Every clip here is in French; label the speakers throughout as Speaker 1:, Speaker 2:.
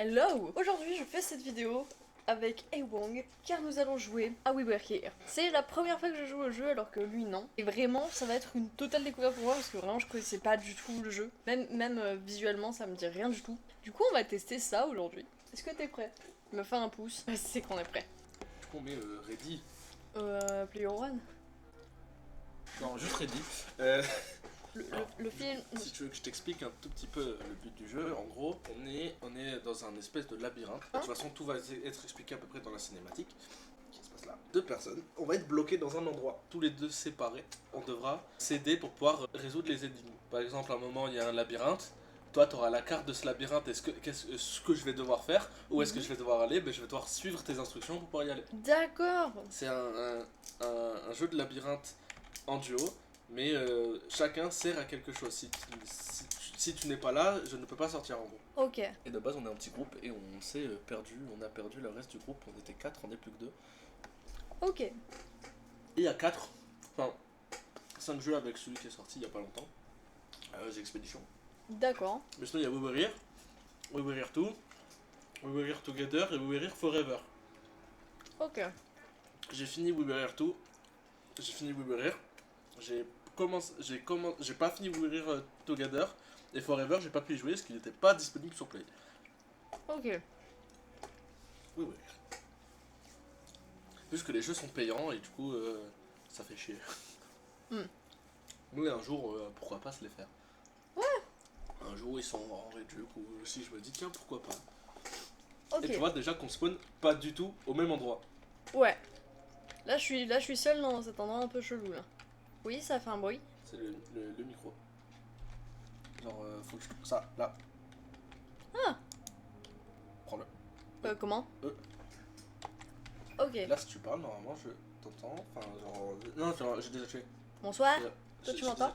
Speaker 1: Hello! Aujourd'hui je fais cette vidéo avec Ewong car nous allons jouer à We Were Here. C'est la première fois que je joue au jeu alors que lui non. Et vraiment ça va être une totale découverte pour moi parce que vraiment je connaissais pas du tout le jeu. Même visuellement ça me dit rien du tout. Du coup on va tester ça aujourd'hui. Est-ce que t'es prêt? Me faire un pouce. C'est qu'on est prêt.
Speaker 2: Du coup on met ready.
Speaker 1: Player One?
Speaker 2: Non, juste ready.
Speaker 1: Le film...
Speaker 2: Si tu veux que je t'explique un tout petit peu le but du jeu, en gros, on est dans un espèce de labyrinthe. De toute façon, tout va être expliqué à peu près dans la cinématique qui se passe là. Deux personnes, on va être bloqués dans un endroit, tous les deux séparés. On devra s'aider pour pouvoir résoudre les énigmes. Par exemple, à un moment, il y a un labyrinthe. Toi, tu auras la carte de ce labyrinthe et ce que je vais devoir faire, où est-ce que je vais devoir aller, ben, je vais devoir suivre tes instructions pour pouvoir y aller.
Speaker 1: D'accord!
Speaker 2: C'est un jeu de labyrinthe en duo. Mais chacun sert à quelque chose. Si tu n'es pas là, je ne peux pas sortir en gros.
Speaker 1: Ok.
Speaker 2: Et de base, on est un petit groupe et on s'est perdu. On a perdu le reste du groupe. On était 4, on n'est plus que 2.
Speaker 1: Ok.
Speaker 2: Et il y a 4, enfin 5 jeux avec celui qui est sorti il n'y a pas longtemps. The Expedition.
Speaker 1: D'accord.
Speaker 2: Mais sinon, il y a We Were Here, We Were Here 2, We Were Here Together et We Were Here Forever.
Speaker 1: Ok.
Speaker 2: J'ai fini We Were Here 2. J'ai fini We Were Here. J'ai pas fini We Were Here Together et Forever, j'ai pas pu y jouer parce qu'il n'était pas disponible sur Play.
Speaker 1: Ok.
Speaker 2: Oui, oui. Juste que les jeux sont payants et du coup, ça fait chier. Mais un jour, pourquoi pas se les faire.
Speaker 1: Ouais.
Speaker 2: Un jour, ils sont en réduc ou si je me dis, tiens, pourquoi pas.
Speaker 1: Ok.
Speaker 2: Et tu vois déjà qu'on spawn pas du tout au même endroit.
Speaker 1: Ouais. Là je suis seule dans cet endroit un peu chelou là. Oui, ça fait un bruit.
Speaker 2: C'est le micro. Genre, faut que je trouve ça, là.
Speaker 1: Ah.
Speaker 2: Prends-le.
Speaker 1: Comment
Speaker 2: Euh.
Speaker 1: Ok.
Speaker 2: Là, si tu parles, normalement, je t'entends. Enfin, genre. Non, genre, j'ai désactivé.
Speaker 1: Bonsoir.
Speaker 2: Toi,
Speaker 1: tu m'entends?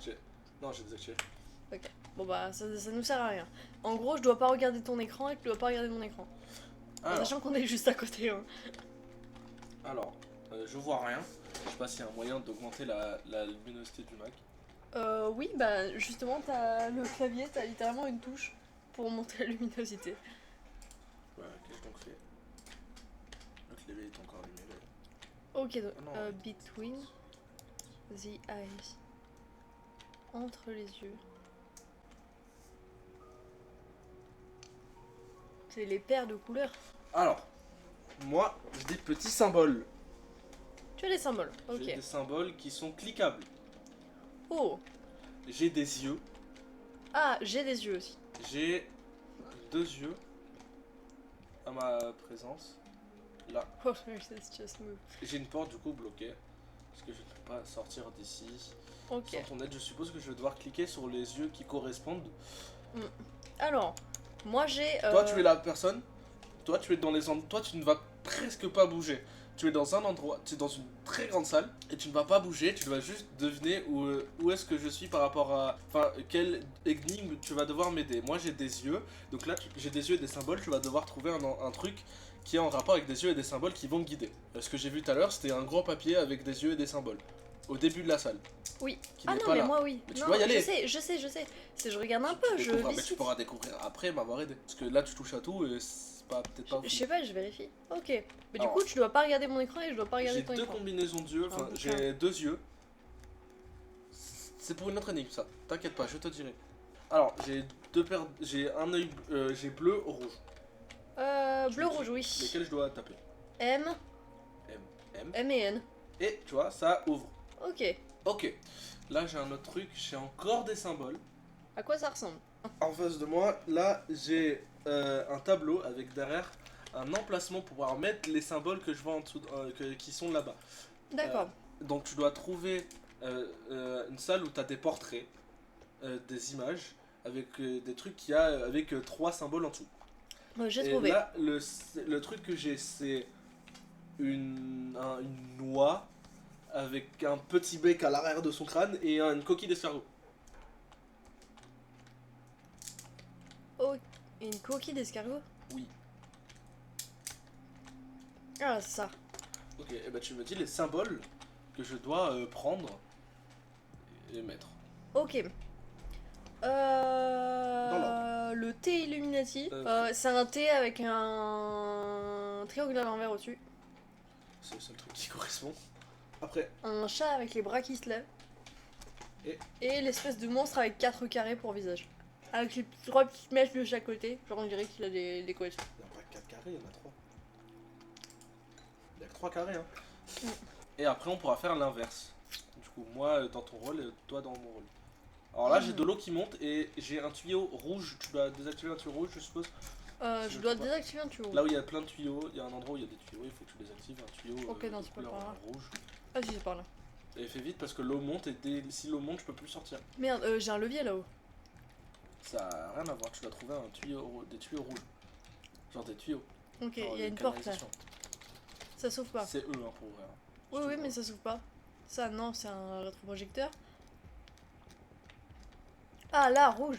Speaker 2: Non, j'ai désactivé.
Speaker 1: Ok. Bon bah ça nous sert à rien. En gros, je dois pas regarder ton écran et tu dois pas regarder mon écran. En sachant qu'on est juste à côté. Hein.
Speaker 2: Alors, je vois rien. Je sais pas s'il y a un moyen d'augmenter la luminosité du Mac.
Speaker 1: Oui, bah justement, t'as le clavier, t'as littéralement une touche pour monter la luminosité.
Speaker 2: Ouais, qu'ai-je donc fait? Le clavier est encore allumé.
Speaker 1: Ok, donc,
Speaker 2: Ah non.
Speaker 1: between the eyes. Entre les yeux. C'est les paires de couleurs.
Speaker 2: Alors, moi, j'ai des petits symboles.
Speaker 1: Tu as les symboles, ok.
Speaker 2: J'ai des symboles qui sont cliquables.
Speaker 1: Oh.
Speaker 2: J'ai des yeux.
Speaker 1: Ah, j'ai des yeux aussi.
Speaker 2: J'ai 2 yeux à ma présence. Là.
Speaker 1: Oh, let's just move.
Speaker 2: J'ai une porte du coup bloquée. Parce que je ne peux pas sortir d'ici.
Speaker 1: Ok.
Speaker 2: Sans ton aide, je suppose que je vais devoir cliquer sur les yeux qui correspondent.
Speaker 1: Alors, moi j'ai...
Speaker 2: Toi, tu es la personne. Toi, tu es dans les endroits. Toi, tu ne vas presque pas bouger. Tu es dans un endroit, tu es dans une très grande salle et tu ne vas pas bouger, tu dois juste deviner où est-ce que je suis par rapport à... Enfin, quelle énigme tu vas devoir m'aider. Moi j'ai des yeux, donc là j'ai des yeux et des symboles, tu vas devoir trouver un truc qui est en rapport avec des yeux et des symboles qui vont me guider. Ce que j'ai vu tout à l'heure, c'était un gros papier avec des yeux et des symboles. Au début de la salle.
Speaker 1: Oui.
Speaker 2: Qui
Speaker 1: Ah
Speaker 2: n'est
Speaker 1: non,
Speaker 2: pas
Speaker 1: mais
Speaker 2: là.
Speaker 1: moi oui.
Speaker 2: Mais tu
Speaker 1: non,
Speaker 2: dois y aller.
Speaker 1: Je sais. C'est je regarde un peu, je
Speaker 2: mais tu
Speaker 1: visite.
Speaker 2: pourras découvrir après m'avoir aidé. Parce que là tu touches à tout et c'est peut-être pas...
Speaker 1: Je sais pas, je vérifie. Ok. Mais du
Speaker 2: Alors,
Speaker 1: coup, tu dois pas regarder mon écran et je dois pas regarder
Speaker 2: j'ai
Speaker 1: ton
Speaker 2: 2
Speaker 1: écran.
Speaker 2: combinaisons d'yeux, enfin j'ai 2 yeux. C'est pour une autre énigme ça, t'inquiète pas, je te dirai. Alors, j'ai 2 paires, j'ai un œil, j'ai bleu, rouge.
Speaker 1: Bleu, rouge, oui.
Speaker 2: Lesquels je dois taper?
Speaker 1: M.
Speaker 2: M.
Speaker 1: Et N.
Speaker 2: Et tu vois, ça ouvre.
Speaker 1: Ok.
Speaker 2: Ok, là j'ai un autre truc, j'ai encore des symboles.
Speaker 1: À quoi ça ressemble?
Speaker 2: En face de moi, là j'ai un tableau avec derrière un emplacement pour pouvoir mettre les symboles que je vois en dessous, qui sont là-bas.
Speaker 1: D'accord.
Speaker 2: Donc tu dois trouver une salle où tu as des portraits, des images, avec des trucs qui a avec 3 symboles en dessous.
Speaker 1: J'ai
Speaker 2: Et
Speaker 1: trouvé.
Speaker 2: là, le truc que j'ai, c'est une noix avec un petit bec à l'arrière de son crâne et une coquille d'escargot.
Speaker 1: Oh, une coquille d'escargot?
Speaker 2: Oui.
Speaker 1: Ah, ça.
Speaker 2: Ok, et bah tu me dis les symboles que je dois prendre et mettre.
Speaker 1: Ok.
Speaker 2: Dans
Speaker 1: le thé Illuminati. C'est un thé avec un triangle à l'envers au-dessus.
Speaker 2: C'est le seul truc qui correspond. Après,
Speaker 1: Un chat avec les bras qui se lèvent. Et l'espèce de monstre avec 4 carrés pour visage. Avec les 3 petites mèches de chaque côté. Genre on dirait qu'il a des couettes.
Speaker 2: il n'y a pas 4 carrés, il y en a 3. Il y a que 3 carrés, hein.
Speaker 1: Mm.
Speaker 2: Et après, on pourra faire l'inverse. Du coup, moi dans ton rôle et toi dans mon rôle. Alors là, j'ai de l'eau qui monte et j'ai un tuyau rouge. Tu dois désactiver un tuyau rouge, je suppose.
Speaker 1: Je dois désactiver un tuyau.
Speaker 2: Là où il y a plein de tuyaux, il y a un endroit où il y a des tuyaux, il faut que tu désactives un tuyau
Speaker 1: Ok, non,
Speaker 2: de
Speaker 1: c'est pas
Speaker 2: couleur
Speaker 1: par là.
Speaker 2: rouge.
Speaker 1: Ah si, c'est par là.
Speaker 2: Et fais vite parce que l'eau monte et si l'eau monte, je peux plus sortir.
Speaker 1: Merde, j'ai un levier là-haut.
Speaker 2: Ça a rien à voir, tu dois trouver des tuyaux rouges. Genre des tuyaux.
Speaker 1: Ok,
Speaker 2: Genre
Speaker 1: il y a
Speaker 2: des
Speaker 1: une porte là.
Speaker 2: canalisations.
Speaker 1: Ça s'ouvre pas.
Speaker 2: C'est eux hein, pour ouvrir.
Speaker 1: Oui, oui, mais ça s'ouvre pas. Ça, non, c'est un rétroprojecteur. Ah, là, rouge.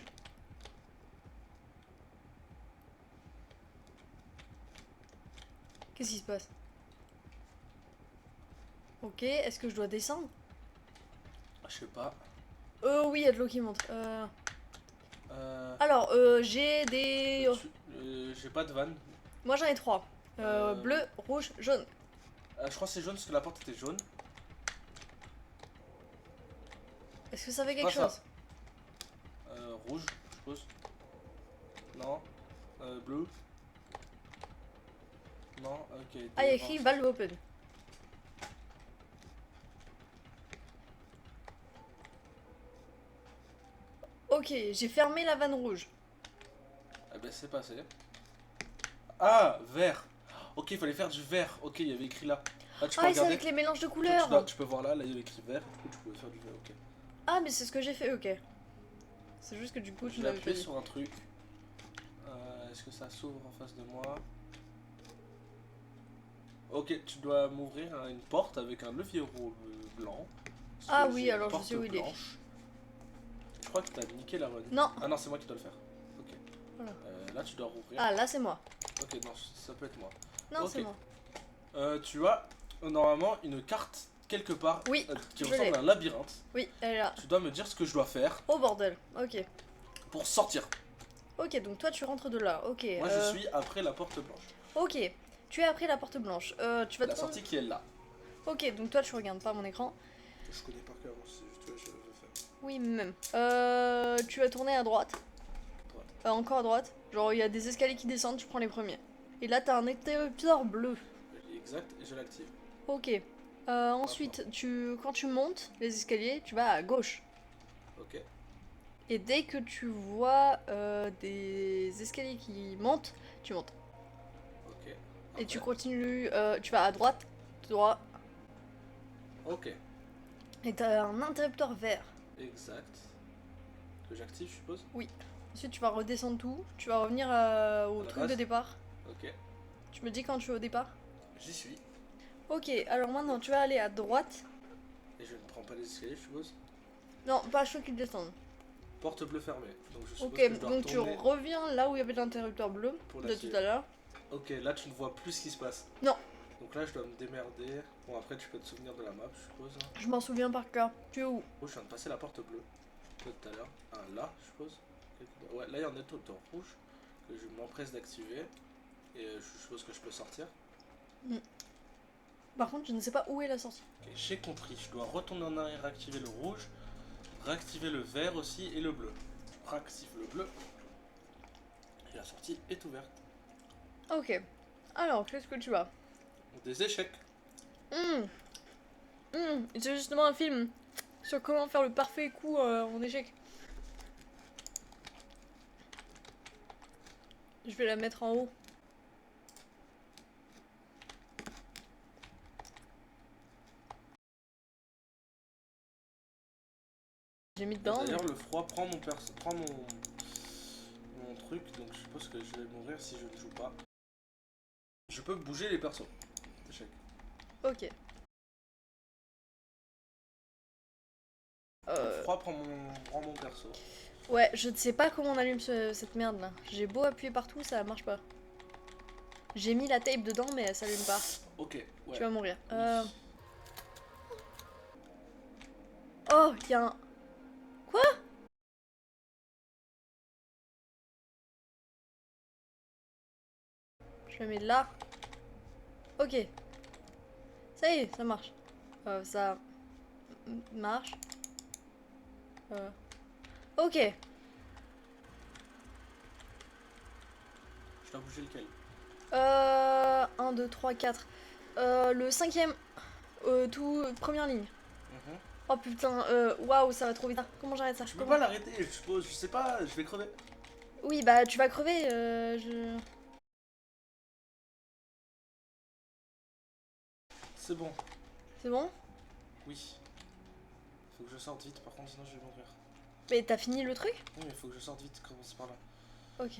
Speaker 1: Qu'est-ce qui se passe? Ok, est-ce que je dois descendre?
Speaker 2: Je sais pas.
Speaker 1: Oui, il y a de l'eau qui monte. Alors, j'ai des...
Speaker 2: J'ai pas de vanne.
Speaker 1: Moi, j'en ai 3. Bleu, rouge, jaune.
Speaker 2: Je crois que c'est jaune parce que la porte était jaune.
Speaker 1: Est-ce que ça fait
Speaker 2: Pas
Speaker 1: quelque
Speaker 2: ça.
Speaker 1: chose?
Speaker 2: Rouge, je suppose. Non. Bleu. Non, ok.
Speaker 1: Ah, il y a écrit valve open. Ok, j'ai fermé la vanne rouge.
Speaker 2: Eh ben c'est passé. Ah, vert. Ok, il fallait faire du vert. Ok, il y avait écrit là. Là, tu peux
Speaker 1: Ah, c'est
Speaker 2: regarder.
Speaker 1: avec les mélanges de
Speaker 2: Tu,
Speaker 1: couleurs.
Speaker 2: tu peux voir là, il y avait écrit vert. Du coup, tu pouvais faire du vert. Ok.
Speaker 1: Ah, mais c'est ce que j'ai fait, ok. C'est juste que du coup,
Speaker 2: Je
Speaker 1: tu
Speaker 2: vais
Speaker 1: m'avais pas
Speaker 2: appuyer
Speaker 1: dit.
Speaker 2: sur un truc. Est-ce que ça s'ouvre en face de moi? Ok, tu dois m'ouvrir une porte avec un levier blanc. Parce
Speaker 1: Ah
Speaker 2: que
Speaker 1: oui,
Speaker 2: j'ai
Speaker 1: alors
Speaker 2: une
Speaker 1: je
Speaker 2: porte
Speaker 1: sais où il est.
Speaker 2: blanche. Je crois que t'as niqué la run.
Speaker 1: Non.
Speaker 2: Ah non, c'est moi qui dois le faire. Ok.
Speaker 1: Voilà.
Speaker 2: Là, tu dois rouvrir.
Speaker 1: Ah, là, c'est moi.
Speaker 2: Ok, non, ça peut être moi.
Speaker 1: Non,
Speaker 2: Ok.
Speaker 1: c'est moi.
Speaker 2: Tu as normalement une carte quelque part
Speaker 1: Oui,
Speaker 2: qui
Speaker 1: je
Speaker 2: ressemble
Speaker 1: l'ai.
Speaker 2: à un labyrinthe.
Speaker 1: Oui, elle est là.
Speaker 2: Tu dois me dire ce que je dois faire
Speaker 1: Oh bordel, ok.
Speaker 2: pour sortir.
Speaker 1: Ok, donc toi tu rentres de là, ok.
Speaker 2: Moi, je suis après la porte blanche.
Speaker 1: Ok, tu es après la porte blanche. Tu vas
Speaker 2: La
Speaker 1: te
Speaker 2: sortie qui est là.
Speaker 1: Ok, donc toi tu regardes pas mon écran.
Speaker 2: Je connais par cœur, c'est juste que je veux faire.
Speaker 1: Oui, même. Tu vas tourner à droite.
Speaker 2: Droite.
Speaker 1: Encore à droite. Genre il y a des escaliers qui descendent, tu prends les premiers. Et là t'as un interrupteur bleu.
Speaker 2: Exact, et je l'active.
Speaker 1: Ok. Ensuite, quand tu montes les escaliers, tu vas à gauche.
Speaker 2: Ok.
Speaker 1: Et dès que tu vois des escaliers qui montent, tu montes.
Speaker 2: Ok.
Speaker 1: Et tu
Speaker 2: Après.
Speaker 1: continues, tu vas à droite, droit,
Speaker 2: Ok.
Speaker 1: et t'as un interrupteur vert.
Speaker 2: Exact. Que j'active, je suppose.
Speaker 1: Ensuite, tu vas redescendre tout, tu vas revenir au
Speaker 2: la
Speaker 1: truc de
Speaker 2: base.
Speaker 1: départ.
Speaker 2: Ok.
Speaker 1: Tu me dis quand tu es au départ?
Speaker 2: J'y suis.
Speaker 1: Ok, alors maintenant tu vas aller à droite.
Speaker 2: Et je ne prends pas les escaliers, je suppose.
Speaker 1: Non, pas ceux qui descendent.
Speaker 2: Porte bleue fermée. Donc je suppose
Speaker 1: Ok,
Speaker 2: que je dois
Speaker 1: donc tu
Speaker 2: retourner
Speaker 1: reviens là où il y avait l'interrupteur bleu
Speaker 2: pour
Speaker 1: de
Speaker 2: l'activer.
Speaker 1: tout à l'heure.
Speaker 2: Ok, là tu ne vois plus ce qui se passe.
Speaker 1: Non.
Speaker 2: Donc là je dois me démerder. Bon après tu peux te souvenir de la map, je suppose.
Speaker 1: Je m'en souviens par cœur. Tu es où?
Speaker 2: Oh, je viens de passer la porte bleue. Tout à l'heure. Ah là, je suppose. Ouais, là il y a un interrupteur rouge que je m'empresse d'activer. Et je suppose que je peux sortir.
Speaker 1: Par contre, je ne sais pas où est la sortie.
Speaker 2: Ok, j'ai compris. Je dois retourner en arrière, activer le rouge, réactiver le vert aussi et le bleu. Je réactive le bleu. Et la sortie est ouverte.
Speaker 1: Ok. Alors, qu'est-ce que tu as?
Speaker 2: Des échecs.
Speaker 1: C'est justement un film sur comment faire le parfait coup en échec. Je vais la mettre en haut. J'ai mis dedans.
Speaker 2: D'ailleurs, le froid prend mon truc, donc je suppose que je vais mourir si je ne joue pas. Je peux bouger les persos. Échec.
Speaker 1: Ok.
Speaker 2: Le froid prend mon perso.
Speaker 1: Ouais, je ne sais pas comment on allume cette merde là. J'ai beau appuyer partout, ça marche pas. J'ai mis la tape dedans, mais elle s'allume pas.
Speaker 2: Ok, ouais.
Speaker 1: Tu vas mourir.
Speaker 2: Oui.
Speaker 1: Oh, il y a un... Quoi? Je le mets là. Ok. Ça y est, ça marche. Ça marche. Ok.
Speaker 2: Je dois bouger lequel?
Speaker 1: 1, 2, 3, 4. Le cinquième. Première ligne.
Speaker 2: Mhm.
Speaker 1: Oh putain, waouh, ça va trop vite. Comment j'arrête ça?
Speaker 2: Je peux pas l'arrêter, je suppose, je sais pas, je vais crever.
Speaker 1: Oui, bah tu vas crever.
Speaker 2: C'est bon,
Speaker 1: C'est bon?
Speaker 2: oui. Faut que je sorte vite, par contre, sinon je vais mourir.
Speaker 1: Mais t'as fini le truc?
Speaker 2: Oui, mais faut que je sorte vite, commence par là.
Speaker 1: Ok.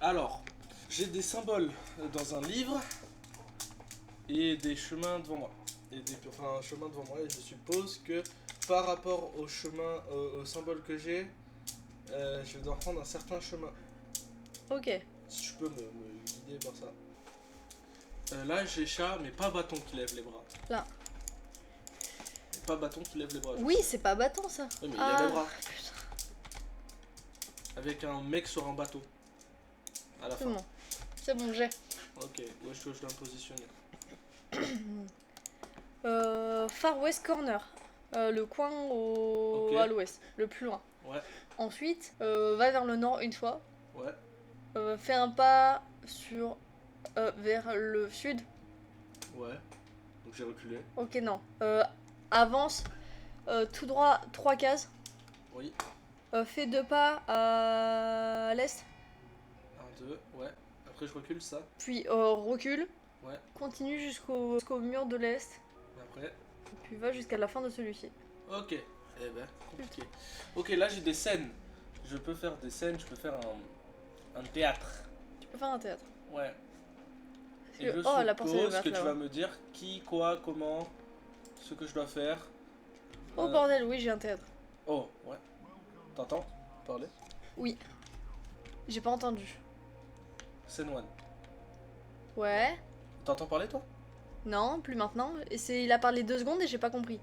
Speaker 2: Alors, j'ai des symboles dans un livre et des chemins devant moi. Enfin, un chemin devant moi, et je suppose que par rapport au chemin, au symbole que j'ai, je vais devoir prendre un certain chemin.
Speaker 1: Ok.
Speaker 2: Si je peux me guider par ça. Là, j'ai chat, mais pas bâton qui lève les bras.
Speaker 1: Là.
Speaker 2: Et pas bâton qui lève les bras.
Speaker 1: Oui, c'est pas bâton ça.
Speaker 2: Oui, mais il lève les bras. Avec un mec sur un bateau. À la
Speaker 1: C'est
Speaker 2: fin.
Speaker 1: bon. C'est bon, j'ai.
Speaker 2: Ok, où est-ce que je dois me positionner?
Speaker 1: Far West Corner. Le coin
Speaker 2: Ok.
Speaker 1: à l'ouest, le plus loin.
Speaker 2: Ouais,
Speaker 1: Ensuite, va vers le nord une fois.
Speaker 2: ouais,
Speaker 1: Fais un pas vers le sud.
Speaker 2: ouais. Donc j'ai reculé.
Speaker 1: Ok, non. Avance tout droit 3 cases.
Speaker 2: Oui.
Speaker 1: Fais 2 pas à l'est.
Speaker 2: 1, 2, ouais. Après je recule ça.
Speaker 1: Puis recule.
Speaker 2: Ouais.
Speaker 1: Continue jusqu'au mur de l'est.
Speaker 2: Et après.
Speaker 1: Puis va jusqu'à la fin de celui-ci.
Speaker 2: Ok. Eh ben, compliqué. Ok, là j'ai des scènes. Je peux faire des scènes, je peux faire un théâtre.
Speaker 1: Tu peux faire un théâtre.
Speaker 2: Ouais.
Speaker 1: Parce
Speaker 2: Et
Speaker 1: que-
Speaker 2: je
Speaker 1: oh, la porte est
Speaker 2: suppose
Speaker 1: ouverte
Speaker 2: que tu
Speaker 1: là-bas.
Speaker 2: vas me dire qui, quoi, comment, ce que je dois faire.
Speaker 1: Oh bordel, oui, j'ai un théâtre.
Speaker 2: Oh, ouais. T'entends parler?
Speaker 1: Oui. J'ai pas entendu.
Speaker 2: Scène 1.
Speaker 1: Ouais.
Speaker 2: T'entends parler toi?
Speaker 1: Non, plus maintenant. Il a parlé 2 secondes et j'ai pas compris.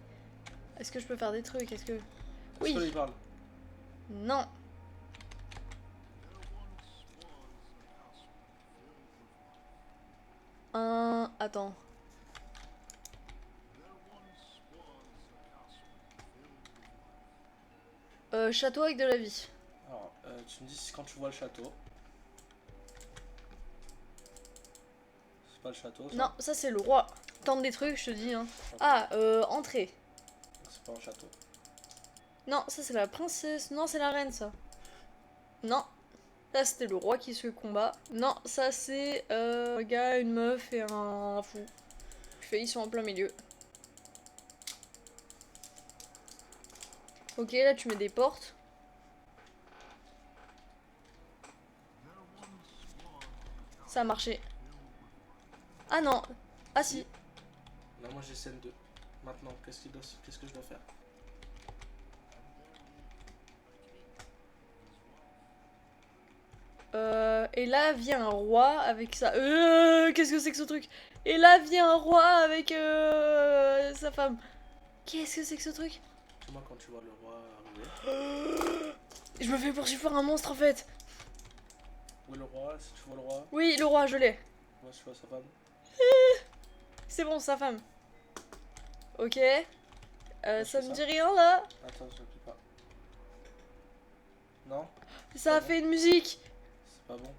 Speaker 1: Est-ce que je peux faire des trucs? Est-ce que...
Speaker 2: Est-ce que là,
Speaker 1: Oui.
Speaker 2: il parle?
Speaker 1: Non. Attends. Château avec de la vie.
Speaker 2: Alors, tu me dis quand tu vois le château. C'est pas le château ça?
Speaker 1: Non, ça c'est le roi. Tente des trucs, je te dis. Hein.
Speaker 2: Ok.
Speaker 1: Ah, entrée.
Speaker 2: C'est pas un château.
Speaker 1: Non, ça c'est la princesse. Non, c'est la reine ça. Non. Ça c'était le roi qui se combat. Non, ça c'est un gars, une meuf et un fou. Je fais, ils sont en plein milieu. Ok, là tu mets des portes. Ça a marché. Ah non. Ah si.
Speaker 2: Là, moi j'ai scène 2. Maintenant, qu'est-ce que je dois faire?
Speaker 1: Et là vient un roi avec sa... qu'est-ce que c'est que ce truc? Et là vient un roi avec sa femme. Qu'est-ce que c'est que ce truc?
Speaker 2: Dis-moi quand tu vois le roi arriver.
Speaker 1: Je me fais poursuivre par un monstre en fait.
Speaker 2: Où est le roi? Si tu vois le roi,
Speaker 1: Oui, le roi, je l'ai.
Speaker 2: moi je vois sa femme.
Speaker 1: C'est bon, sa femme. Ok.
Speaker 2: je
Speaker 1: Ça
Speaker 2: fais
Speaker 1: me
Speaker 2: ça.
Speaker 1: dit rien là.
Speaker 2: Attends, je n'appuie pas. Non,
Speaker 1: Ça a
Speaker 2: bon.
Speaker 1: fait une musique.
Speaker 2: c'est pas bon.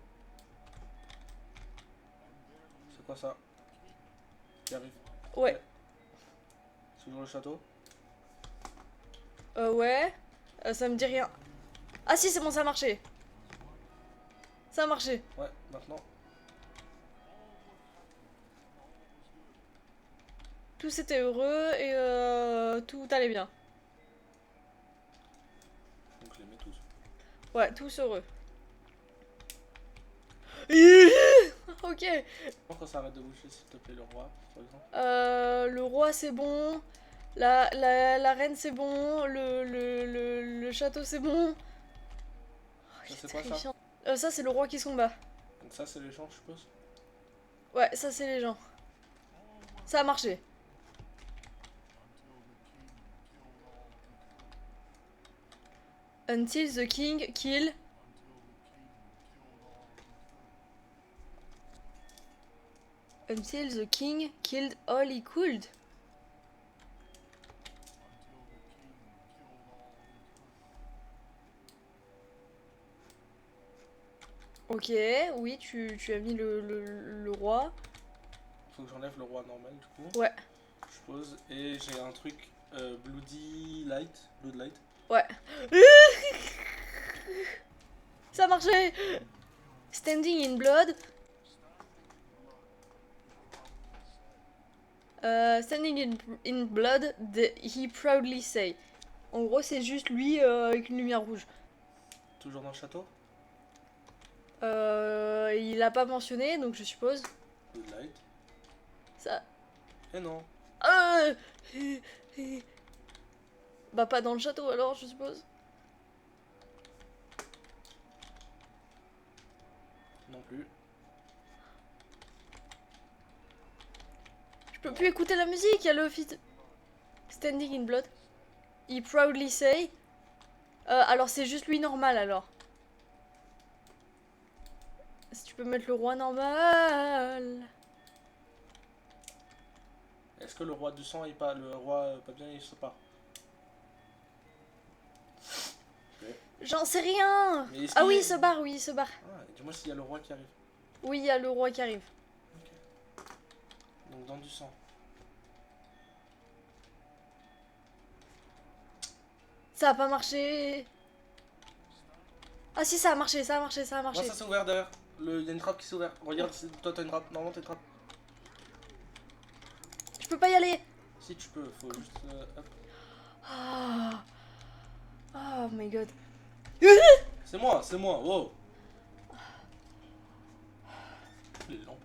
Speaker 2: C'est quoi ça? Qui arrive?
Speaker 1: Ouais.
Speaker 2: C'est toujours le château?
Speaker 1: Ouais. Ça me dit rien. Ah si, c'est bon, ça a marché. Ça a marché.
Speaker 2: Ouais, maintenant.
Speaker 1: Tous étaient heureux et tout allait bien.
Speaker 2: Donc je les mets tous.
Speaker 1: Ouais, tous heureux. Ok.
Speaker 2: Quand ça arrête de bouger, s'il te plaît, le roi, par exemple.
Speaker 1: Le roi c'est bon. La reine c'est bon. Le château c'est bon. Oh,
Speaker 2: Ça,
Speaker 1: il est
Speaker 2: c'est quoi, ça?
Speaker 1: terrifiant. Ça c'est le roi qui se combat.
Speaker 2: Donc ça, c'est les gens, je suppose.
Speaker 1: Ouais, ça c'est les gens. Ça a marché. Until the king kill. Until the king killed all he could. Ok, oui, tu as mis le roi.
Speaker 2: Faut que j'enlève le roi normal du coup.
Speaker 1: Ouais.
Speaker 2: Je pose et j'ai un truc Bloody Light. Blood Light.
Speaker 1: Ouais. Ça a marché. Standing in blood. Standing in blood, he proudly say. En gros, c'est juste lui avec une lumière rouge.
Speaker 2: Toujours dans le château.
Speaker 1: Il a pas mentionné, donc je suppose.
Speaker 2: Blood Light.
Speaker 1: Ça.
Speaker 2: Et non.
Speaker 1: Euh... Bah pas dans le château alors, je suppose.
Speaker 2: Non plus.
Speaker 1: Je peux plus écouter la musique, il y a le feat. Standing in blood. He proudly say. Alors c'est juste lui normal alors. Si tu peux mettre le roi normal.
Speaker 2: Est-ce que le roi du sang et pas le roi pas bien il se part?
Speaker 1: J'en sais rien. Ah oui, il se barre, oui, il se barre.
Speaker 2: Ah, dis-moi s'il y a le roi qui arrive.
Speaker 1: Oui, il y a le roi qui arrive.
Speaker 2: Ok. Donc dans du sang.
Speaker 1: Ça a pas marché. Ah si, ça a marché, ça a marché, ça a marché.
Speaker 2: Non, ça s'est ouvert derrière. Il y a une trappe qui s'est ouverte. Regarde, toi t'as une trappe. Normalement t'as une trappe.
Speaker 1: Je peux pas y aller.
Speaker 2: Si tu peux, faut juste. Hop.
Speaker 1: Ah. Oh my god.
Speaker 2: C'est moi, wow. Les lampes.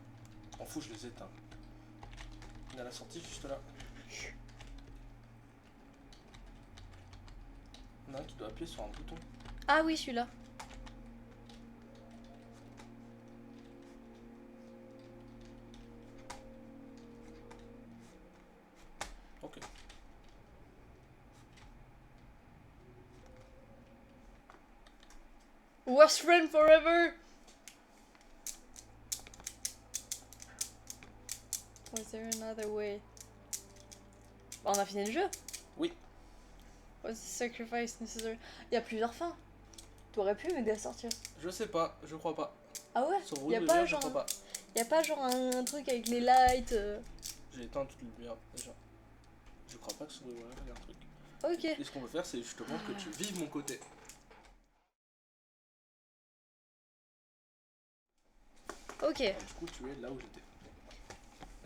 Speaker 2: M'en fous, je les éteins. Il y a la sortie juste là. Il y en a un qui doit appuyer sur un bouton.
Speaker 1: Ah oui, celui-là.
Speaker 2: Ok.
Speaker 1: Worst friend forever. Was there another way? Bah, on a fini le jeu.
Speaker 2: Oui.
Speaker 1: Was the sacrifice necessary? Il y a plusieurs fins. T'aurais pu m'aider à sortir.
Speaker 2: Je sais pas, je crois pas.
Speaker 1: Ah ouais?
Speaker 2: Sur
Speaker 1: Y a
Speaker 2: Route de
Speaker 1: pas
Speaker 2: Vert,
Speaker 1: genre,
Speaker 2: je crois pas.
Speaker 1: y a pas genre un truc avec les lights.
Speaker 2: J'ai éteint toute les lumières déjà. Je crois pas que sur Route de Vert, il y a un truc.
Speaker 1: Ok.
Speaker 2: Et ce qu'on peut faire, c'est je te montre que tu vives mon côté.
Speaker 1: Ok.
Speaker 2: Alors, du coup, tu es là où j'étais.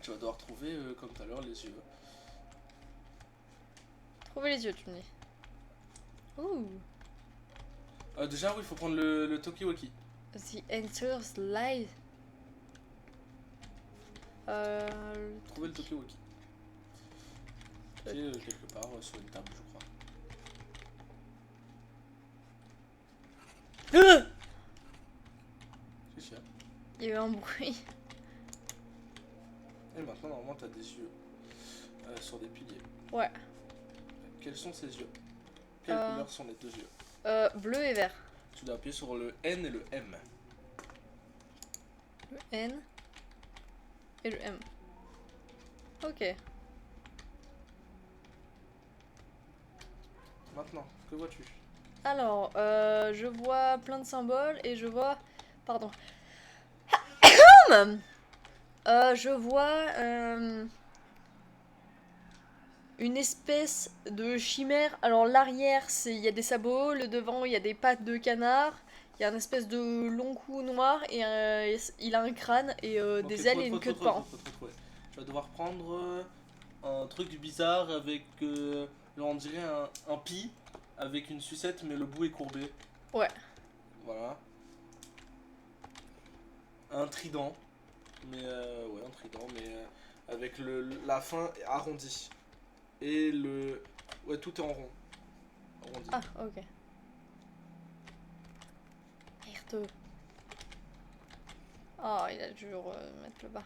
Speaker 2: Tu vas devoir trouver, comme tout à l'heure, les yeux.
Speaker 1: Trouver les yeux, tu me dis. Ouh.
Speaker 2: Déjà, oui, il faut prendre le Tokiwoki.
Speaker 1: The answers lies.
Speaker 2: Trouver le Tokiwoki. Qui est quelque part sur une table, je crois. Qu'est-ce qu'il y a?
Speaker 1: Il y a eu un bruit.
Speaker 2: Et maintenant, normalement, tu as des yeux sur des piliers.
Speaker 1: Ouais.
Speaker 2: Quels sont ces yeux? Quelle couleur sont les deux yeux?
Speaker 1: Bleu et vert.
Speaker 2: Tu dois appuyer sur le N et le M.
Speaker 1: Le N et le M. Ok.
Speaker 2: Maintenant, que vois-tu?
Speaker 1: Alors, je vois plein de symboles et je vois... Pardon. Je vois une espèce de chimère. Alors l'arrière, il y a des sabots, le devant, il y a des pattes de canard, il y a une espèce de long cou noir et il a un crâne et des ailes et une queue de paon.
Speaker 2: Tu vas devoir prendre un truc bizarre avec, on dirait un pie avec une sucette mais le bout est courbé.
Speaker 1: Ouais.
Speaker 2: Voilà. Un trident. Mais ouais, un trident, mais avec la fin arrondie. Et le... Ouais, tout est en rond. Arrondi.
Speaker 1: Ah, ok. Merde. Oh, il a dû mettre le bas.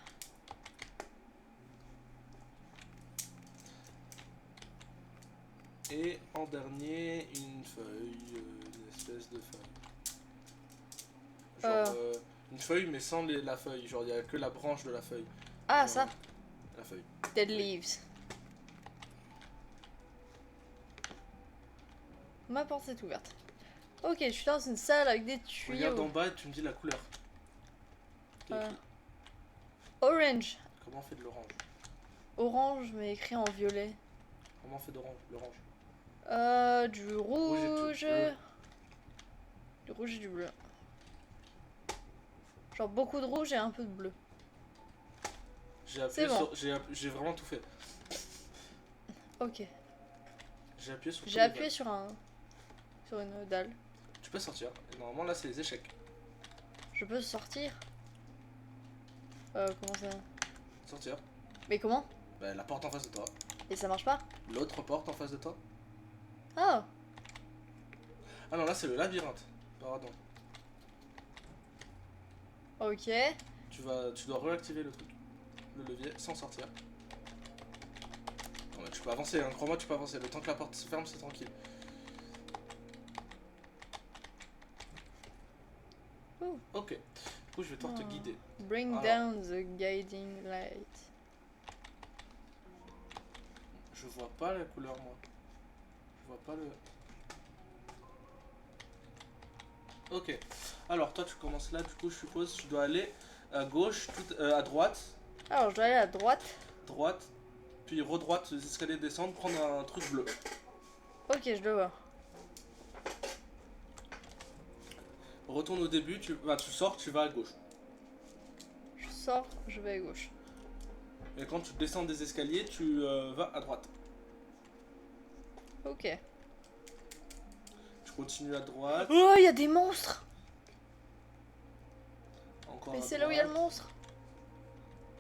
Speaker 2: Et en dernier, une feuille, une espèce de feuille. Genre Une feuille, mais sans la feuille. Genre, il n'y a que la branche de la feuille.
Speaker 1: Ah,
Speaker 2: Genre,
Speaker 1: ça.
Speaker 2: la feuille.
Speaker 1: Dead leaves. Ma porte est ouverte. Ok, je suis dans une salle avec des
Speaker 2: Regarde en
Speaker 1: tuyaux.
Speaker 2: bas et tu me dis la couleur. C'est
Speaker 1: Euh,
Speaker 2: écrit.
Speaker 1: Orange.
Speaker 2: Comment on fait de l'orange?
Speaker 1: Orange, mais écrit en violet.
Speaker 2: Comment on fait d'orange? L'orange.
Speaker 1: Du
Speaker 2: Rouge et
Speaker 1: rouge.
Speaker 2: du bleu.
Speaker 1: Du rouge et du bleu. Genre beaucoup de rouge et un peu de bleu.
Speaker 2: J'ai appuyé
Speaker 1: bon.
Speaker 2: sur. J'ai vraiment tout fait.
Speaker 1: Ok.
Speaker 2: J'ai appuyé sur.
Speaker 1: J'ai
Speaker 2: tous les
Speaker 1: appuyé
Speaker 2: balles.
Speaker 1: sur une dalle.
Speaker 2: Tu peux sortir. Et normalement, là, c'est les échecs.
Speaker 1: Je peux sortir. Comment ça?
Speaker 2: Sortir.
Speaker 1: Mais comment?
Speaker 2: Bah, la porte en face de toi.
Speaker 1: Et ça marche pas?
Speaker 2: L'autre porte en face de toi.
Speaker 1: Ah!
Speaker 2: Ah non, là, c'est le labyrinthe. Pardon.
Speaker 1: Ok.
Speaker 2: Tu dois réactiver le truc. Le levier sans sortir. Non, mais tu peux avancer, hein. Crois-moi, tu peux avancer. Le temps que la porte se ferme, c'est tranquille.
Speaker 1: Ouh.
Speaker 2: Ok. Du coup, je vais devoir te
Speaker 1: Oh.
Speaker 2: guider.
Speaker 1: Bring
Speaker 2: Alors.
Speaker 1: down the guiding light.
Speaker 2: Je vois pas la couleur, moi. Je vois pas le. Ok. Alors, toi, tu commences là. Du coup, je suppose tu dois aller à gauche, à droite,
Speaker 1: Alors, je dois aller à droite.
Speaker 2: droite, puis redroite, les escaliers descendre, prendre un truc bleu.
Speaker 1: Ok, je dois voir.
Speaker 2: Retourne au début, tu sors, tu vas à gauche.
Speaker 1: Je sors, je vais à gauche.
Speaker 2: Et quand tu descends des escaliers, tu vas à droite.
Speaker 1: Ok.
Speaker 2: Tu continues à droite,
Speaker 1: Oh, il y a des monstres!
Speaker 2: encore
Speaker 1: Mais
Speaker 2: à
Speaker 1: c'est là où il y a le
Speaker 2: droite,
Speaker 1: monstre.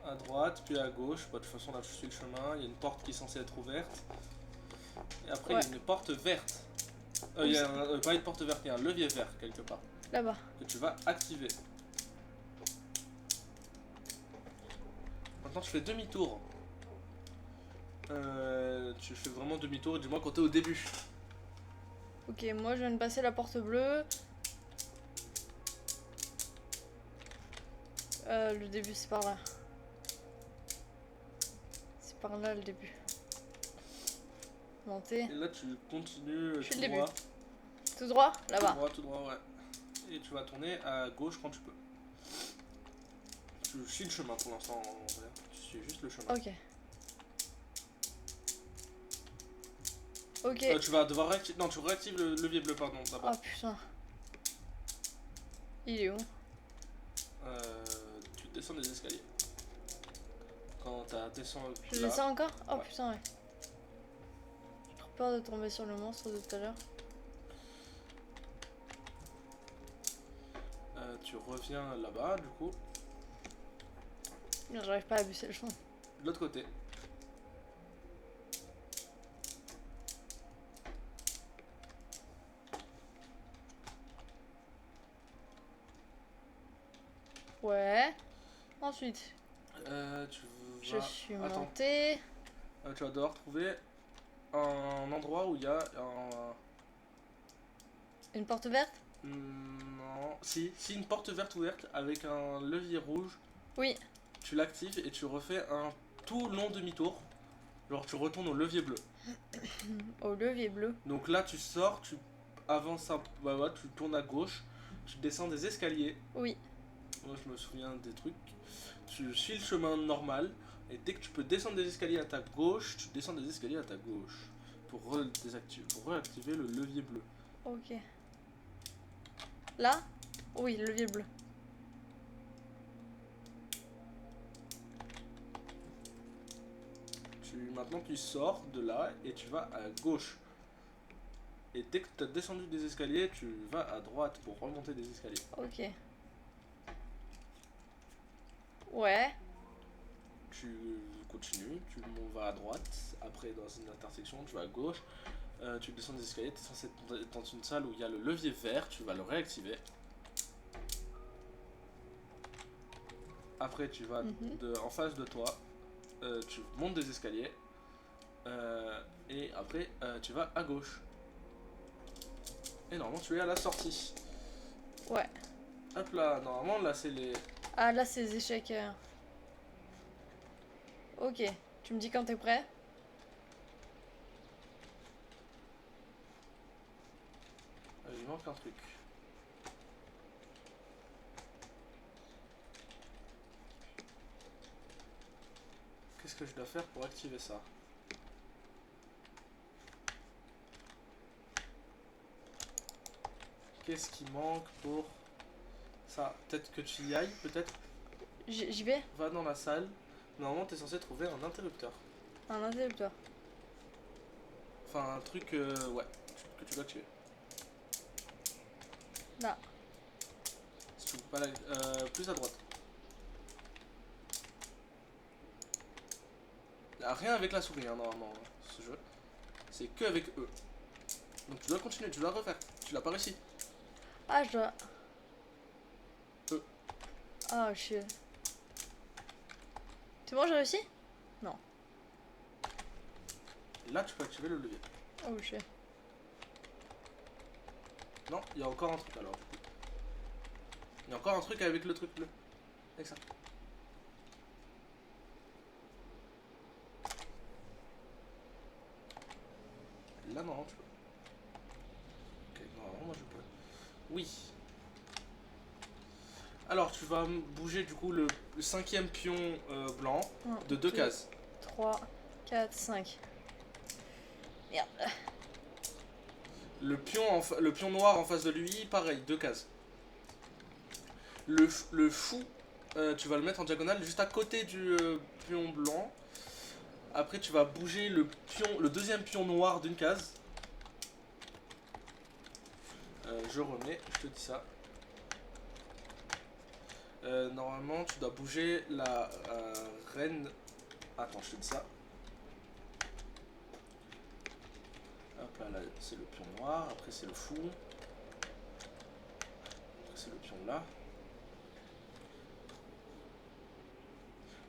Speaker 2: à droite, puis à gauche. Bah, de toute façon, là, tu suis le chemin. Il y a une porte qui est censée être ouverte. Et après, il y a une porte verte. Il y a pas une porte verte, il y a un levier vert quelque part
Speaker 1: Là-bas.
Speaker 2: que tu vas activer. Maintenant, tu fais demi-tour. Tu fais vraiment demi-tour et dis-moi quand t'es au début.
Speaker 1: Ok, moi je viens de passer la porte bleue. Le début c'est par là. C'est par là le début. Monter.
Speaker 2: Et là, tu continues
Speaker 1: Je suis
Speaker 2: tout
Speaker 1: le début.
Speaker 2: droit.
Speaker 1: Tout droit,
Speaker 2: Tout
Speaker 1: là-bas.
Speaker 2: droit, tout droit, ouais. Et tu vas tourner à gauche quand tu peux. Tu suis le chemin pour l'instant, en vrai. Tu suis juste le chemin.
Speaker 1: Ok. Ok.
Speaker 2: Tu vas devoir réactiver. Non, tu réactives le levier bleu, pardon, d'abord.
Speaker 1: Oh putain. Il est où?
Speaker 2: Tu descends des escaliers. Quand t'as descendu
Speaker 1: Je
Speaker 2: là,
Speaker 1: descends encore? Oh
Speaker 2: Ouais.
Speaker 1: putain, ouais. J'ai trop peur de tomber sur le monstre de tout à l'heure.
Speaker 2: tu reviens là-bas, du coup,
Speaker 1: Non, j'arrive pas à abuser le fond.
Speaker 2: de l'autre côté.
Speaker 1: Ouais. Ensuite,
Speaker 2: Tu
Speaker 1: je
Speaker 2: vas...
Speaker 1: suis
Speaker 2: Attends,
Speaker 1: montée.
Speaker 2: tu vas devoir trouver un endroit où il y a un...
Speaker 1: Une porte verte?
Speaker 2: Non, si une porte verte ouverte avec un levier rouge,
Speaker 1: Oui.
Speaker 2: tu l'actives et tu refais un tout long demi-tour. Genre tu retournes au levier bleu.
Speaker 1: Au levier bleu.
Speaker 2: Donc là tu sors, tu avances un... Bah ouais, tu tournes à gauche, tu descends des escaliers.
Speaker 1: Oui.
Speaker 2: Moi je me souviens des trucs. Tu suis le chemin normal et dès que tu peux descendre des escaliers à ta gauche, tu descends des escaliers à ta gauche pour réactiver le levier bleu.
Speaker 1: Ok. Là? Oui, le levier bleu.
Speaker 2: Maintenant tu sors de là et tu vas à gauche. Et dès que tu as descendu des escaliers, tu vas à droite pour remonter des escaliers.
Speaker 1: Ok. Ouais.
Speaker 2: Tu continues, tu vas à droite, après dans une intersection, tu vas à gauche, tu descends des escaliers, tu es censé être dans une salle où il y a le levier vert, tu vas le réactiver. Après tu vas en face de toi, tu montes des escaliers, et après tu vas à gauche. Et normalement tu es à la sortie.
Speaker 1: Ouais.
Speaker 2: Hop là, normalement là c'est les...
Speaker 1: Ah là c'est les échecs. Ok, tu me dis quand t'es prêt.
Speaker 2: Il manque un truc. Qu'est-ce que je dois faire pour activer ça? Qu'est-ce qui manque pour ça? Peut-être que tu y ailles, peut-être.
Speaker 1: J'y vais.
Speaker 2: Va dans la salle. Normalement, t'es censé trouver un interrupteur.
Speaker 1: Un interrupteur.
Speaker 2: Enfin, un truc, ouais, que tu dois tuer.
Speaker 1: Là.
Speaker 2: Si tu veux pas la... plus à droite. Y a rien avec la souris, hein, normalement, ce jeu. C'est que avec eux. Donc tu dois continuer, tu dois refaire. Tu l'as pas réussi.
Speaker 1: Ah je dois...
Speaker 2: E.
Speaker 1: Ah shit. C'est bon j'ai réussi? Non.
Speaker 2: Là, tu peux activer le levier.
Speaker 1: Oh shit.
Speaker 2: Non, il y a encore un truc alors. Il y a encore un truc avec le truc bleu. Avec ça. Là, non, tu peux. Ok, normalement, moi je peux. Oui. Alors, tu vas bouger du coup le cinquième pion blanc de 2 cases.
Speaker 1: 3, 4, 5. Merde.
Speaker 2: Le pion noir en face de lui, pareil, 2 cases. Le fou, tu vas le mettre en diagonale juste à côté du pion blanc. Après, tu vas bouger le deuxième pion noir d'une case. Je remets, je te dis ça. Normalement, tu dois bouger la reine. Attends, je te dis ça. Hop là, là c'est le pion noir. Après, c'est le fou. Après, c'est le pion là.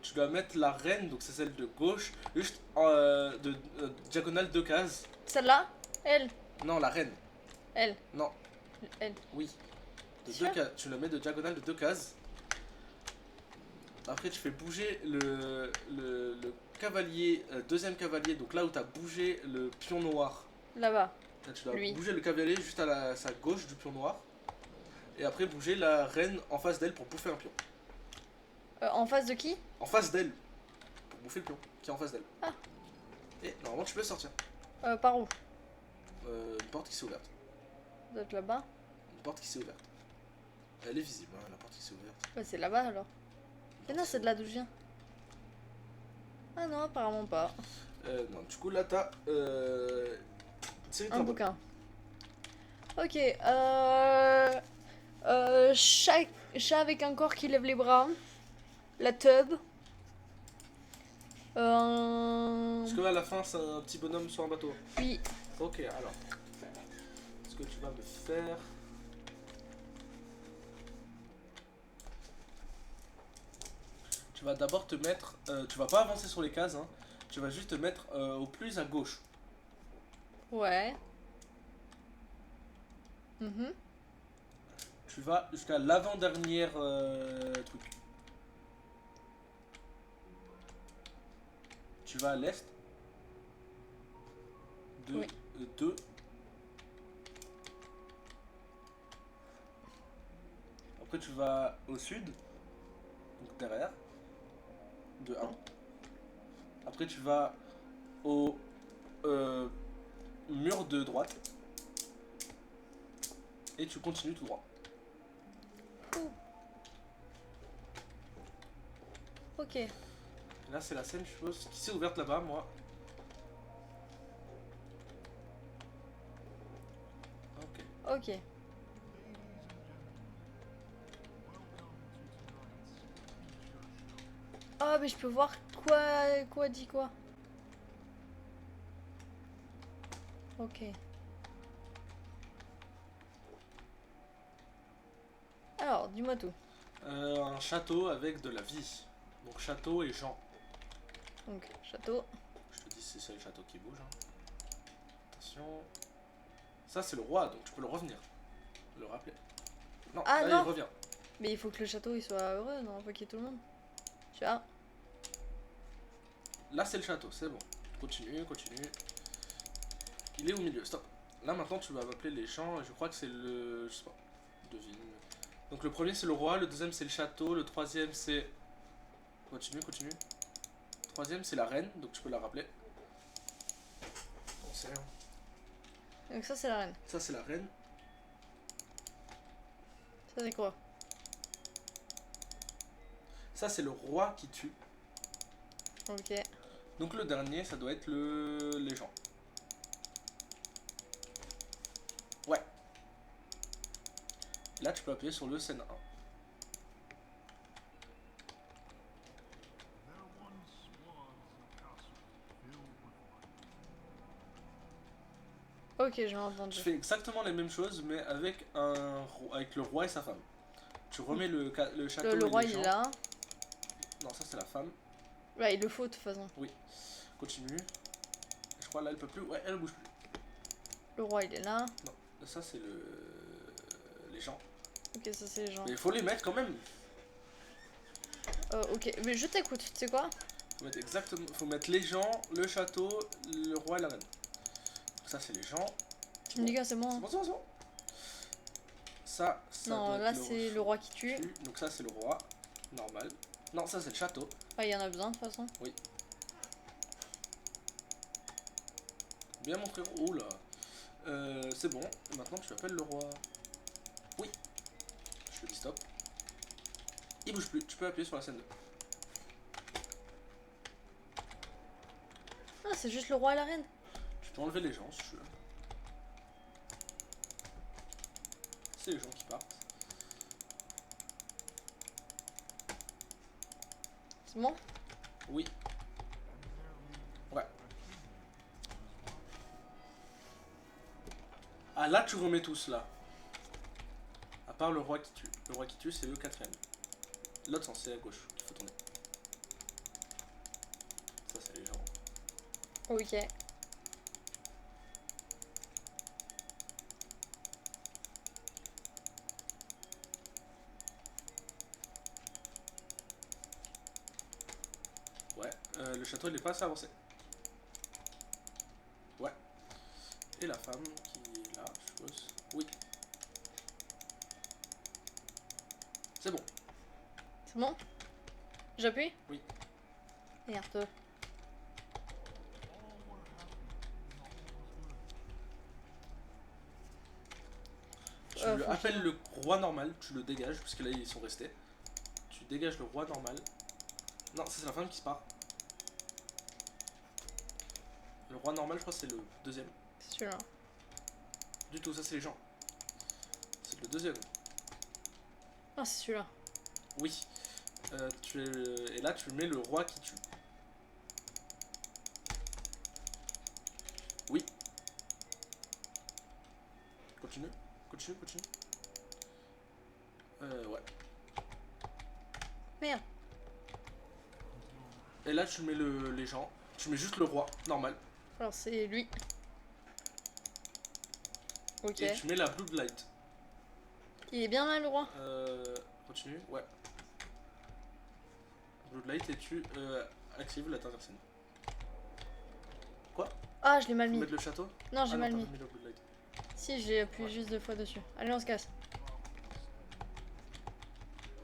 Speaker 2: Tu dois mettre la reine, donc c'est celle de gauche, juste diagonale 2 cases.
Speaker 1: Celle-là? Elle?
Speaker 2: Non, la reine.
Speaker 1: Elle?
Speaker 2: Non.
Speaker 1: Elle?
Speaker 2: Oui. De
Speaker 1: Sûr?
Speaker 2: 2 cases. Tu la mets de diagonale de 2 cases. Après, tu fais bouger le cavalier, deuxième cavalier, donc là où tu as bougé le pion noir.
Speaker 1: Là-bas.
Speaker 2: Là, tu dois
Speaker 1: Lui.
Speaker 2: bouger le cavalier juste à sa gauche du pion noir. Et après, bouger la reine en face d'elle pour bouffer un pion.
Speaker 1: En face de qui?
Speaker 2: En face d'elle. Pour bouffer le pion qui est en face d'elle.
Speaker 1: Ah.
Speaker 2: Et normalement, tu peux sortir.
Speaker 1: Par où?
Speaker 2: Une porte qui s'est ouverte.
Speaker 1: Ça doit être là-bas.
Speaker 2: Une porte qui s'est ouverte. Elle est visible, hein, la porte qui s'est ouverte.
Speaker 1: Bah c'est là-bas alors. Mais non, c'est de là d'où je viens. Ah non, apparemment pas.
Speaker 2: Non, du coup, là, t'as.
Speaker 1: Un bouquin. Ok, chat avec un corps qui lève les bras. La tub.
Speaker 2: Est-ce que à la fin, c'est un petit bonhomme sur un bateau?
Speaker 1: Oui.
Speaker 2: Ok, alors. Ce que tu vas me faire. Tu vas d'abord te mettre. Tu vas pas avancer sur les cases, hein. Tu vas juste te mettre au plus à gauche.
Speaker 1: Ouais. Mhm.
Speaker 2: Tu vas jusqu'à l'avant-dernière truc. Tu vas à l'est.
Speaker 1: Oui.
Speaker 2: 2. Après tu vas au sud. Donc derrière. De 1. Après tu vas au mur de droite. Et tu continues tout droit.
Speaker 1: Ouh. Ok.
Speaker 2: Là c'est la scène je suppose qui s'est ouverte là-bas moi. Ok.
Speaker 1: Ok. Oh mais je peux voir quoi dit quoi. Ok. Alors, dis-moi tout.
Speaker 2: Un château avec de la vie. Donc château et gens.
Speaker 1: Donc, château.
Speaker 2: Je te dis c'est le château qui bouge. Hein. Attention. Ça c'est le roi donc tu peux le revenir. Le rappeler. Non,
Speaker 1: Ah,
Speaker 2: là
Speaker 1: non.
Speaker 2: il revient.
Speaker 1: Mais il faut que le château il soit heureux, non? Faut qu'il y ait tout le monde. Tu vois?
Speaker 2: Là, c'est le château, c'est bon. Continue, continue. Il est au milieu, stop. Là, maintenant, tu vas m'appeler les champs. Je crois que c'est le... Je sais pas. Devine. Donc, le premier, c'est le roi. Le deuxième, c'est le château. Le troisième, c'est... Continue, continue. Le troisième, c'est la reine. Donc, tu peux la rappeler. On sait, hein.
Speaker 1: Donc ça c'est la reine.
Speaker 2: Ça, c'est la reine.
Speaker 1: Ça c'est quoi?
Speaker 2: Ça, c'est le roi qui tue.
Speaker 1: Ok.
Speaker 2: Donc, le dernier, ça doit être le... les gens. Ouais. Là, tu peux appuyer sur le scène 1.
Speaker 1: Ok, j'ai entendu.
Speaker 2: Tu fais exactement les mêmes choses, mais avec avec le roi et sa femme. Tu remets le château
Speaker 1: Le
Speaker 2: et
Speaker 1: roi
Speaker 2: les
Speaker 1: il
Speaker 2: gens.
Speaker 1: est là.
Speaker 2: Non, ça c'est la femme.
Speaker 1: Ouais, il le faut de toute façon.
Speaker 2: Oui. Continue. Je crois là elle peut plus. Ouais, elle bouge plus.
Speaker 1: Le roi il est là.
Speaker 2: Non, ça c'est les gens.
Speaker 1: Ok, ça c'est les gens.
Speaker 2: Mais il faut les mettre quand même.
Speaker 1: Ok, mais je t'écoute, tu sais quoi?
Speaker 2: Faut mettre les gens, le château, le roi et la reine. Donc ça c'est les gens.
Speaker 1: Tu me dis que c'est bon,
Speaker 2: C'est
Speaker 1: hein?
Speaker 2: bon, c'est bon, c'est bon. Ça
Speaker 1: Non,
Speaker 2: doit
Speaker 1: là
Speaker 2: être
Speaker 1: c'est le roi qui tue.
Speaker 2: Donc ça c'est le roi. Normal. Non, ça c'est le château.
Speaker 1: Ah, il y en a besoin de toute façon.
Speaker 2: Oui. Bien mon frérot. Oh là. C'est bon. Et maintenant tu appelles le roi. Oui. Je te dis stop. Il bouge plus. Tu peux appuyer sur la scène 2.
Speaker 1: Ah, c'est juste le roi et la reine.
Speaker 2: Tu peux enlever les gens si tu veux. C'est les gens qui partent.
Speaker 1: C'est bon?
Speaker 2: Oui. Ouais. Ah là tu remets tous là. À part le roi qui tue. Le roi qui tue c'est le quatrième. L'autre sens c'est à gauche qu'il faut tourner. Ça c'est les gens.
Speaker 1: Ok.
Speaker 2: Ouais. Le château il est pas assez avancé. Ouais. Et la femme qui est là, je suppose. Oui. C'est bon.
Speaker 1: C'est bon? J'appuie?
Speaker 2: Oui.
Speaker 1: Merde.
Speaker 2: Tu
Speaker 1: faut
Speaker 2: appelles
Speaker 1: qu'il-
Speaker 2: le roi normal, tu le dégages, parce que là ils sont restés. Tu dégages le roi normal. Non, ça, c'est la femme qui se part. Le roi normal, je crois que c'est le deuxième.
Speaker 1: C'est celui-là.
Speaker 2: Du tout, ça c'est les gens. C'est le deuxième.
Speaker 1: Ah, c'est celui-là.
Speaker 2: Oui. Et là, tu mets le roi qui tue. Oui. Continue. Continue, continue. Ouais.
Speaker 1: Merde.
Speaker 2: Et là, tu mets les gens. Tu mets juste le roi, normal.
Speaker 1: Alors c'est lui. Ok.
Speaker 2: Et tu mets la Blue Light.
Speaker 1: Il est bien là le roi?
Speaker 2: Continue, ouais. Blue Light et tu actives la dernière scène. Quoi?
Speaker 1: Ah, je l'ai mal
Speaker 2: Faut
Speaker 1: mis.
Speaker 2: mettre le château?
Speaker 1: Non, j'ai
Speaker 2: Ah non,
Speaker 1: mal
Speaker 2: t'as
Speaker 1: mis.
Speaker 2: pas mis le Blue Light.
Speaker 1: Si, j'ai appuyé
Speaker 2: Ouais.
Speaker 1: juste 2 fois dessus. Allez, on se casse.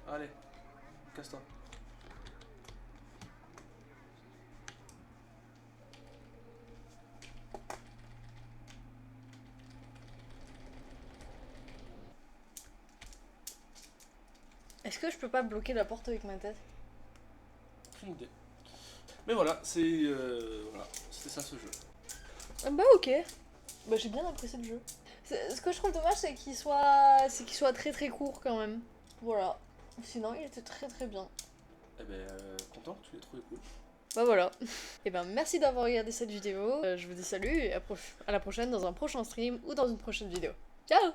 Speaker 2: Allez, casse-toi.
Speaker 1: Est-ce que je peux pas bloquer la porte avec ma tête?
Speaker 2: Aucune idée. Mais voilà, c'était ça ce jeu.
Speaker 1: Ah bah ok. Bah j'ai bien apprécié le jeu. Ce que je trouve dommage c'est qu'il soit très très court quand même. Voilà. Sinon il était très très bien.
Speaker 2: Eh ben, content, tu l'as trouvé cool.
Speaker 1: Bah voilà. Et ben merci d'avoir regardé cette vidéo. Je vous dis salut et à la prochaine dans un prochain stream ou dans une prochaine vidéo. Ciao!